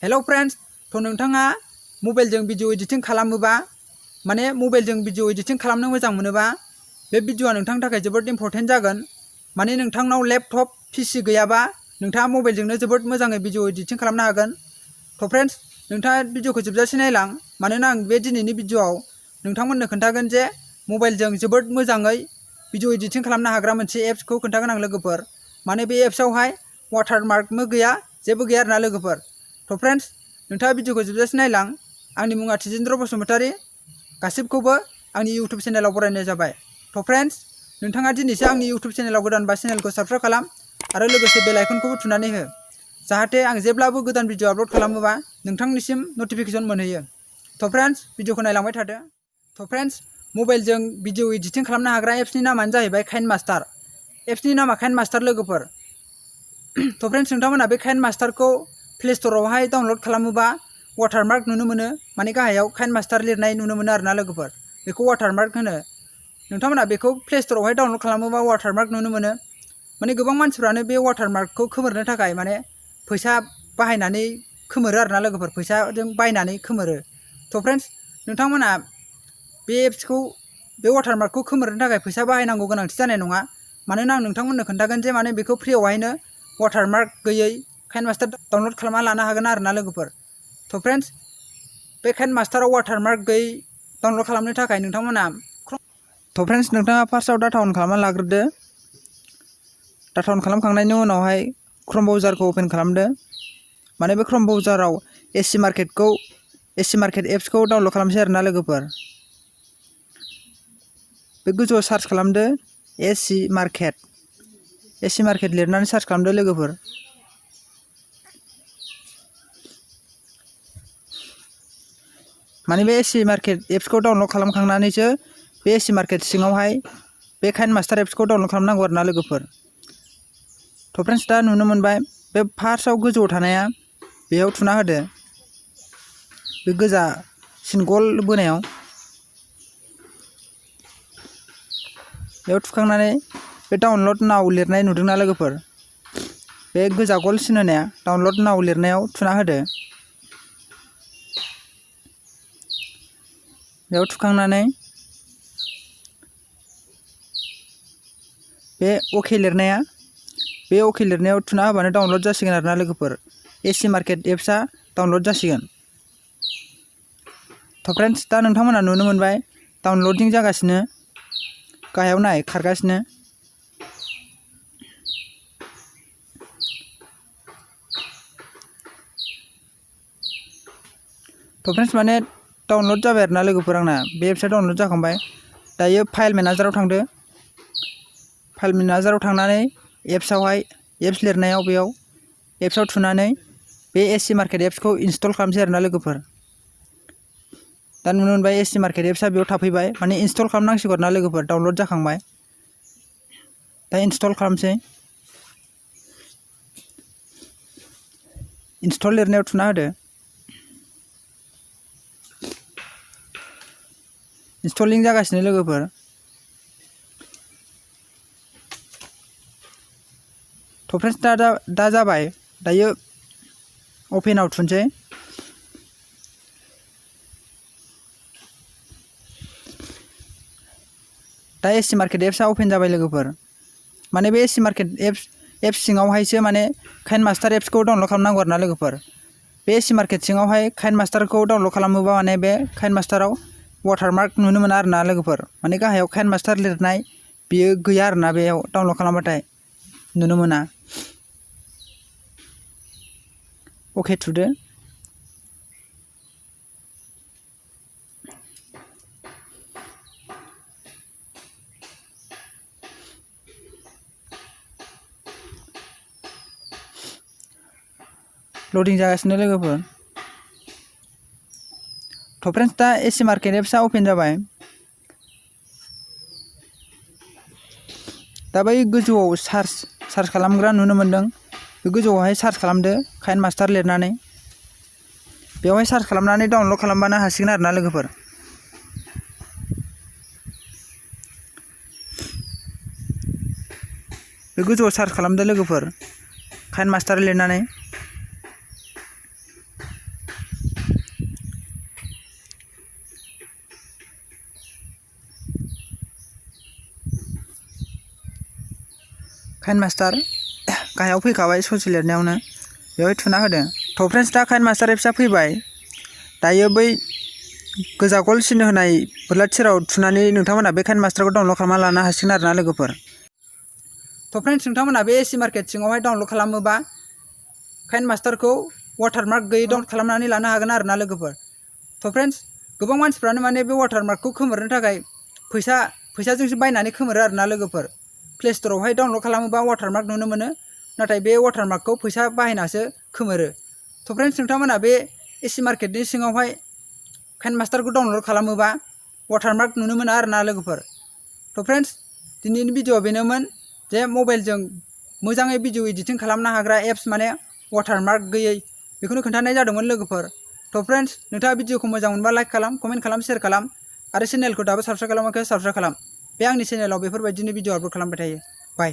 Hello friends, तो नोंथाङा मबाइलजों भिडिअ एडिटिं खालामोबा माने मबाइलजों भिडिअ एडिटिं खालामनो मोजां मोनोबा बे भिडिअआ नोंथांनि थाखाय जोबोद इम्पोर्टेन्ट जागोन। माने नोंथांनाव लैपटप पीसी गैयाबा नोंथाङा मबाइलजोंनो जोबोद मोजाङै भिडिअ एडिटिं खालामनो हागोन। तो फ्रेंड्स, नोंथाङा भिडिअखौ जोबजासे नायलां, मानोना आं बे दिनैनि भिडिअआव नोंथांमोननो खोन्थागोन जे मबाइलजों जोबोद मोजाङै भिडिअ एडिटिं खालामनो हाग्रा मोनसे एप्सखौ खोन्थागोन आं लोगोफोर। माने बे एप्सआवहाय वाटारमार्कबो गैया, जेबो गैया आरोना लोगोफोर। तो फ्रेंड्स, नोंथाङा भिडिअखौ जोबजासे नायलां। आंनि मुङा थिजेन्द्र बसुमतारी, गासिबखौबो आंनि इउटुब चेनेलाव बरायनाय जाबाय। तो फ्रेंड्स, नोंथाङा दिनैसो आंनि इउटुब चेनेलाव गोदानबा चेनेलखौ साबस्क्राइब खालाम आरो लोगोसे बेल आइकनखौबो थुनानै हो, जाहाथे आं जेब्लाबो गोदान भिडिअ आपल'ड खालामोबा नोंथांनिसिम नटिफिकेसन मोनहैयो। तो फ्रेंड्स, भिडिअखौ नायलांबाय थादो। तो फ्रेंड्स, मबाइलजों भिडिअ एडिटिं खालामनो हाग्रा एप्सनि नामानो जाहैबाय kinemaster। एप्सनि नामा kinemaster लोगोफोर। तो फ्रेंड्स, नोंथांमोना बे kinemasterखौ प्ले स्ट'रावहाय डाउनल'ड खालामोबा वाटारमार्क नुनो मोनो, माने गाहायाव kinemaster लिरनाय नुनो मोनो आरोना लोगोफोर। बेखौ वाटारमार्क होनो। नोंथांमोना बेखौ प्ले स्ट'रावहाय डाउनल'ड खालामोबा वाटारमार्क नुनो मोनो। माने गोबां मानसिफ्रानो बे वाटारमार्कखौ खोमोरनो थाखाय माने फैसा बाहायनानै खोमोरो आरोना लोगोफोर, फैसाजों बायनानै खोमोरो। तो फ्रेंड्स, नोंथांमोना बे एप्सखौ बे वाटारमार्कखौ खोमोरनो थाखाय फैसा बाहायनांगौ गोनांथि जानाय नङा। मानोना आं नोंथांमोननो खोन्थागोन जे माने बेखौ फ्रियावहायनो वाटारमार्क गैयै kinemaster डाउनल'ड खालामना लानो हागोन आरोना लोगोफोर। तो फ्रेंड्स, बे kinemasterआव वाटारमार्क गैयै डाउनल'ड खालामनो थाखाय नोंथांमोना तो फ्रेंड्स, नोंथाङा फार्स्टआव डाटा अन खालामना लाग्रोदो। डाटा अन खालामखांनायनि उनावहाय क्रोम ब्राउजारखौ ओपन खालामदो। माने बे क्रोम ब्राउजाराव एसि मार्केट एप्सखौ डाउनल'ड खालामसै आरोना लोगोफोर। बे गोजौआव सार्च खालामदो एसि मार्केट लिरनानै सार्च खालामदो लोगोफोर। माने बे एसि मार्केट एप्सखौ डाउनल'ड खालामखांनानैसो बे एसि मार्केट सिङावहाय बे kinemaster एप्सखौ डाउनल'ड खालामनांगौ आरोना लोगोफोर। तो फ्रेंड्स, दा नुनो मोनबाय बे फार्स्टआव गोजौआव थानाया, बेयाव थुना होदो, बे गोजा सिनगल बोनायाव। बेयाव थुखांनानै बे डाउनल'ड नाउ लिरनाय नुदोंना लोगोफोर, बे गोजा गल सिन होनाया डाउनल'ड नाउ लिरनायाव थुना होदो। बेयाव थुखांनानै बे अके लिरनायाव थुना होबानो डाउनल'ड जासिगोन आरोना लोगोफोर। एसि मार्केट एप्सआ डाउनल'ड जासिगोन। तो फ्रेंड्स, दा नोंथांमोना नुनो मोनबाय डाउनल'डिं जागासिनो, गाहायाव नाय खारगासिनो। तो फ्रेंड्स, माने डाउनल'ड जाबाय आरोना लोगोफोर, आंना बे एप्सआ डाउनल'ड जाखांबाय। दायो फाइल मेनेजाराव थांदो। फाइल मेनेजाराव थांनानै एप्सआवहाय एप्स लिरनायाव बेयाव एप्सआव थुनानै बे एसि मार्केट एप्सखौ इनस्टल खालामसै आरोना लोगोफोर। दा नुनो मोनबाय एसि मार्केट एप्सआ बेयाव थाफैबाय, माने इनस्टल खालामनांसिगौ आरोना लोगोफोर, डाउनल'ड जाखांबाय। दा इनस्टल खालामसै। इनस्टल लिरनायाव थुना होदो। इनस्टलिं जागासिनो लोगोफोर। तो फ्रेंड्स, दा जाबाय। दायो अपेनाव थुनसै। दा एसि मार्केट एप्सआ अपेन जाबाय लोगोफोर। माने बे एसि मार्केट एप्स सिङावहायसो माने kinemaster एप्सखौ डाउनल'ड खालामनांगौ आरोना लोगोफोर। बे एसि मार्केट सिङावहाय kinemasterखौ डाउनल'ड खालामोबा माने बे kinemasterआव वाटारमार्क नुनो मोना आरोना लोगोफोर। माने गाहायाव kinemaster लिरनाय बियो गैया आरोना, बेयाव डाउनल'ड खालामबाथाय नुनो मोना। अके थुदो। लडिं जागासिनो लोगोफोर। तो फ्रेंड्स, दा एसि मार्केट एप्सआ अपेन जाबाय। दा बै गोजौआव सार्च खालामग्रा नुनो मोन्दों, बे गोजौआवहाय सार्च खालामदो kinemaster लिरनानै। बेवहाय सार्च खालामनानै डाउनल'ड खालामबानो हासिगोन आरोना लोगोफोर। बे गोजौआव सार्च खालामदो लोगोफोर, kinemaster लिरनानै। काइनमास्टार गाहायाव फैखाबाय ससे लिरनायावनो बेवहाय थुना होदो। थ' फ्रेन्ड्स दा काइनमास्टार एप्सआ फैबाय। दायो बै गोजा गल सिन होनाय बोरला थिराव थुनानै नोंथांमोना बे काइनमास्टारखौ डाउनलड खालामना लानो हासिगोन आरोना लोगोफोर। थ' फ्रेन्ड्स नोंथांमोना बे एसि मार्केट सिङावहाय डाउनलड खालामोबा काइनमास्टारखौ वाटारमार्क गैयै डाउनलड खालामनानै लानो हागोन आरोना लोगोफोर। थ' फ्रेन्ड्स गोबां मानसिफ्रानो माने बे वाटारमार्कखौ खोमोरनो थाखाय फैसाजोंसो बायनानै खोमोरो आरोना लोगोफोर। प्ले स्ट'रावहाय डाउनलड खालामोबा वाटारमार्क नुनो मोनो, नाथाय बे वाटारमार्कखौ फैसा बाहायनासो खोमोरो। थ' फ्रेन्ड्स नोंथांमोना बे एसि मार्केटनि सिङावहाय काइनमास्टारखौ डाउनलड खालामोबा वाटारमार्क नुनो मोना आरोना लोगोफोर। थ' फ्रेन्ड्स दिनैनि भिडिअ'आ बेनोमोन जे मबाइलजों मोजाङै भिडिअ एडिटिं खालामनो हाग्रा एप्स माने वाटारमार्क गैयै बेखौनो खोन्थानाय जादोंमोन लोगोफोर। थ' फ्रेन्ड्स नोंथाङा भिडिअखौ मोजां मोनबा लाइक खालाम, कमेन्ट खालाम, शेयार खालाम आरो चेनेलखौ दाबो साबस्क्राइब खालामाखै साबस्क्राइब खालाम। बे आंनि चेनेलाव बेफोरबायदिनो भिडिअ आपल'ड खालामबाय थायो। बाय।